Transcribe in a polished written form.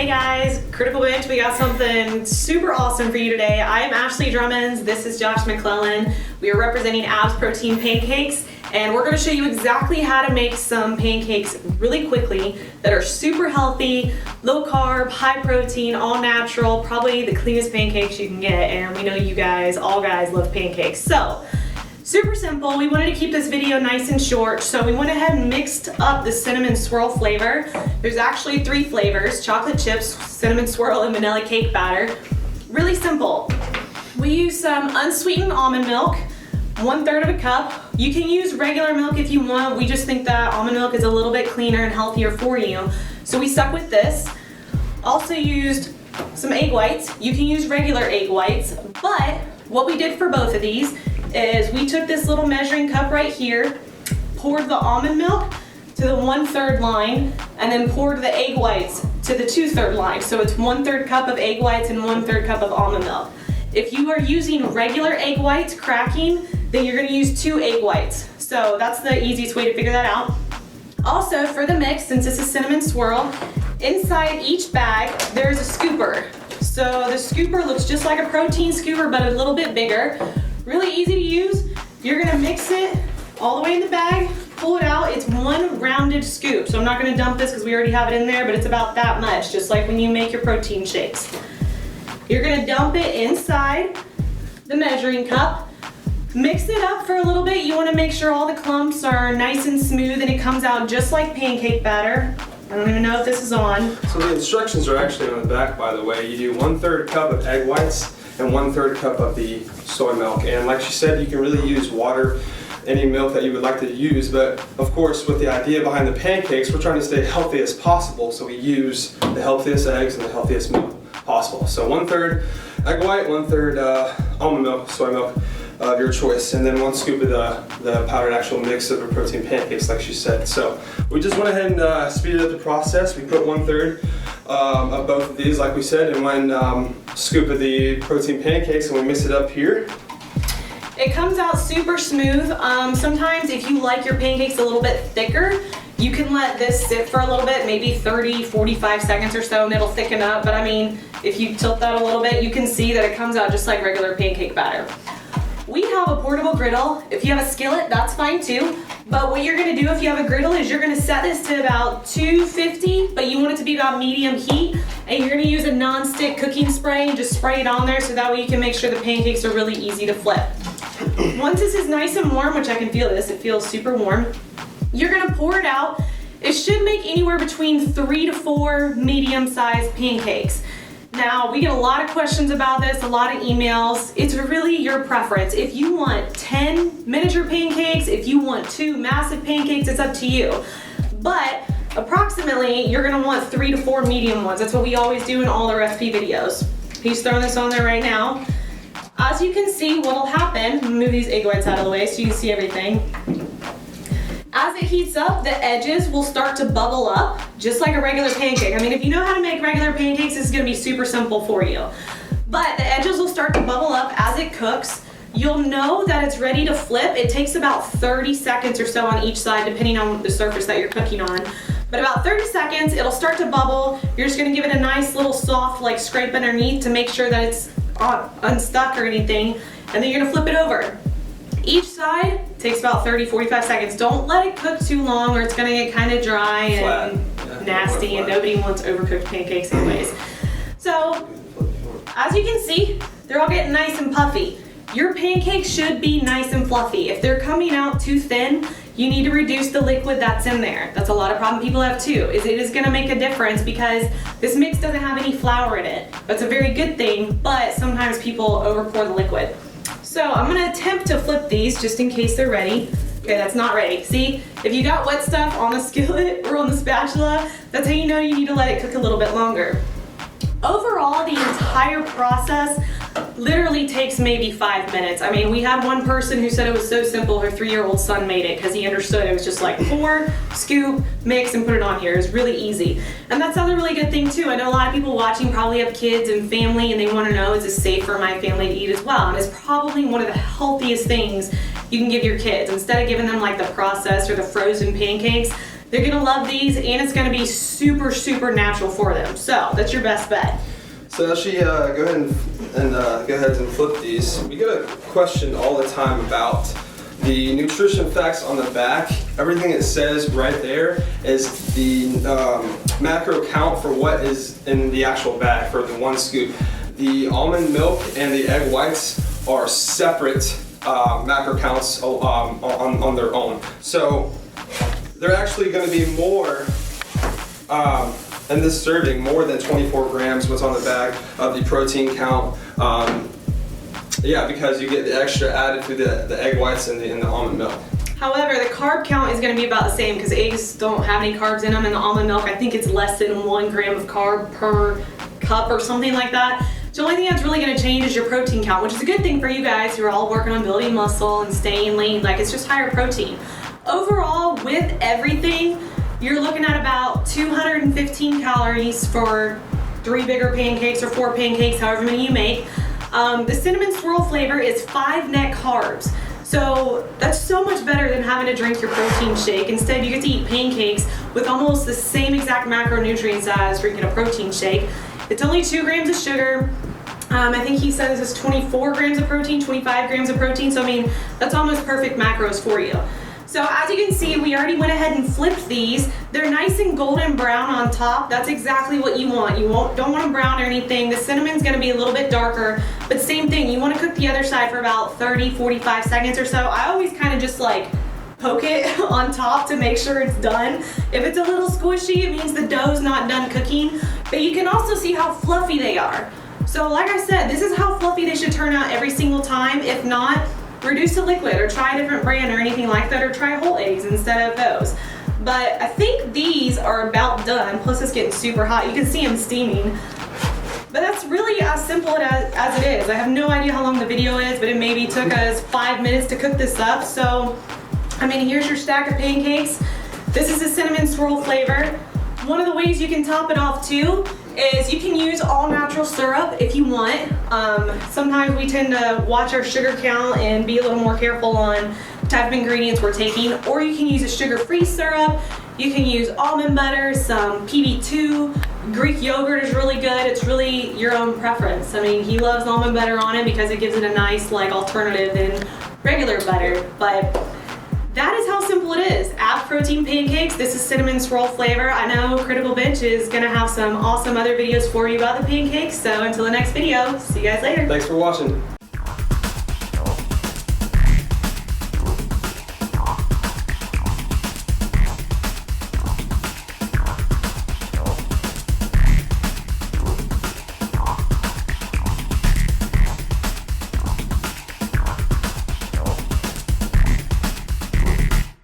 Hey guys, Critical Bench, we got something super awesome for you today. I am Ashley Drummond, this is Josh McClellan. We are representing Abs Protein Pancakes, and we're going to show you exactly how to make some pancakes really quickly that are super healthy, low carb, high protein, all natural, probably the cleanest pancakes you can get, and we know you guys, all guys love pancakes. So, super simple. We wanted to keep this video nice and short, so we went ahead and mixed up the cinnamon swirl flavor. There's actually 3 flavors: chocolate chips, cinnamon swirl, and vanilla cake batter. Really simple. We use some unsweetened almond milk, 1/3 of a cup. You can use regular milk if you want. We just think that almond milk is a little bit cleaner and healthier for you, so we stuck with this. Also used some egg whites. You can use regular egg whites, but what we did for both of these is we took this little measuring cup right here, poured the almond milk to the 1/3 line, and then poured the egg whites to the 2/3 line. So it's 1/3 cup of egg whites and 1/3 cup of almond milk. If you are using regular egg whites cracking, then you're gonna use 2 egg whites. So that's the easiest way to figure that out. Also, for the mix, since this is cinnamon swirl, inside each bag, there's a scooper. So the scooper looks just like a protein scooper, but a little bit bigger. Really easy to use. You're gonna mix it all the way in the bag, pull it out. It's one rounded scoop. So I'm not gonna dump this because we already have it in there, but it's about that much, just like when you make your protein shakes. You're gonna dump it inside the measuring cup. Mix it up for a little bit. You wanna make sure all the clumps are nice and smooth and it comes out just like pancake batter. I don't even know if this is on. So the instructions are actually on the back, by the way. You do 1/3 cup of egg whites and 1/3 cup of the soy milk. And like she said, you can really use water, any milk that you would like to use, but of course with the idea behind the pancakes, we're trying to stay healthy as possible, so we use the healthiest eggs and the healthiest milk possible. So 1/3 egg white, 1/3 almond milk, soy milk of your choice, and then 1 scoop of the powdered actual mix of the protein pancakes, like she said. So we just went ahead and speeded up the process. We put 1/3 of both of these, like we said, and 1 scoop of the protein pancakes, and we mix it up here. It comes out super smooth. Sometimes if you like your pancakes a little bit thicker, you can let this sit for a little bit, maybe 30, 45 seconds or so, and it'll thicken up. But I mean, if you tilt that a little bit, you can see that it comes out just like regular pancake batter. We have a portable griddle. If you have a skillet, that's fine too. But what you're gonna do if you have a griddle is you're gonna set this to about 250, but you want it to be about medium heat, and you're gonna use a non-stick cooking spray and just spray it on there so that way you can make sure the pancakes are really easy to flip. Once this is nice and warm, which I can feel this, it feels super warm, you're gonna pour it out. It should make anywhere between 3 to 4 medium-sized pancakes. Now, we get a lot of questions about this, a lot of emails. It's really your preference. If you want 10 miniature pancakes, if you want 2 massive pancakes, it's up to you. But approximately, you're gonna want 3 to 4 medium ones. That's what we always do in all the recipe videos. He's throwing this on there right now. As you can see, what'll happen, move these egg whites out of the way so you can see everything. As it heats up, the edges will start to bubble up, just like a regular pancake. I mean, if you know how to make regular pancakes, this is gonna be super simple for you. But the edges will start to bubble up as it cooks. You'll know that it's ready to flip. It takes about 30 seconds or so on each side, depending on the surface that you're cooking on. But about 30 seconds, it'll start to bubble. You're just gonna give it a nice little soft like scrape underneath to make sure that it's unstuck or anything, and then you're gonna flip it over. Each side takes about 30, 45 seconds. Don't let it cook too long or it's gonna get kind of dry and nasty, and nobody wants overcooked pancakes anyways. So, as you can see, they're all getting nice and puffy. Your pancakes should be nice and fluffy. If they're coming out too thin, you need to reduce the liquid that's in there. That's a lot of problem people have too, is it is gonna make a difference because this mix doesn't have any flour in it. That's a very good thing, but sometimes people overpour the liquid. So I'm gonna attempt to flip these just in case they're ready. Okay, that's not ready. See, if you got wet stuff on the skillet or on the spatula, that's how you know you need to let it cook a little bit longer. Overall, the entire process literally takes maybe 5 minutes. I mean, we had one person who said it was so simple, her 3-year-old son made it because he understood it was just like pour, scoop, mix, and put it on here. It's really easy. And that's another really good thing too. I know a lot of people watching probably have kids and family and they want to know, is it safe for my family to eat as well? And it's probably one of the healthiest things you can give your kids. Instead of giving them like the processed or the frozen pancakes, They're gonna love these, and it's gonna be super, super natural for them. So that's your best bet. So actually, go ahead and flip these. We get a question all the time about the nutrition facts on the back. Everything it says right there is the macro count for what is in the actual bag for the 1 scoop. The almond milk and the egg whites are separate macro counts on their own. So they're actually going to be more in this serving, more than 24 grams what's on the bag of the protein count. Yeah, because you get the extra added through the egg whites and the almond milk. However, the carb count is going to be about the same because eggs don't have any carbs in them, and the almond milk, I think it's less than 1 gram of carb per cup or something like that. So the only thing that's really going to change is your protein count, which is a good thing for you guys who are all working on building muscle and staying lean. Like, it's just higher protein. Overall, with everything, you're looking at about 215 calories for 3 bigger pancakes or 4 pancakes, however many you make. The cinnamon swirl flavor is 5 net carbs. So that's so much better than having to drink your protein shake. Instead, you get to eat pancakes with almost the same exact macronutrients as drinking a protein shake. It's only 2 grams of sugar. I think he says it's 24 grams of protein, 25 grams of protein. So I mean, that's almost perfect macros for you. So as you can see, we already went ahead and flipped these. They're nice and golden brown on top. That's exactly what you want. You don't want them brown or anything. The cinnamon's gonna be a little bit darker, but same thing. You wanna cook the other side for about 30, 45 seconds or so. I always kind of just like poke it on top to make sure it's done. If it's a little squishy, it means the dough's not done cooking, but you can also see how fluffy they are. So like I said, this is how fluffy they should turn out every single time. If not, reduce to liquid or try a different brand or anything like that, or try whole eggs instead of those. But I think these are about done, plus it's getting super hot. You can see them steaming. But that's really as simple as it is. I have no idea how long the video is, but it maybe took us 5 minutes to cook this up. So, I mean, here's your stack of pancakes. This is a cinnamon swirl flavor. One of the ways you can top it off too is you can use all natural syrup if you want. Sometimes we tend to watch our sugar count and be a little more careful on the type of ingredients we're taking, or you can use a sugar-free syrup. You can use almond butter, some PB2, Greek yogurt is really good. It's really your own preference. I mean, he loves almond butter on it because it gives it a nice like alternative than regular butter, but that is how simple it is. Ab protein pancakes. This is cinnamon swirl flavor. I know Critical Bench is gonna have some awesome other videos for you about the pancakes. So until the next video, see you guys later. Thanks for watching.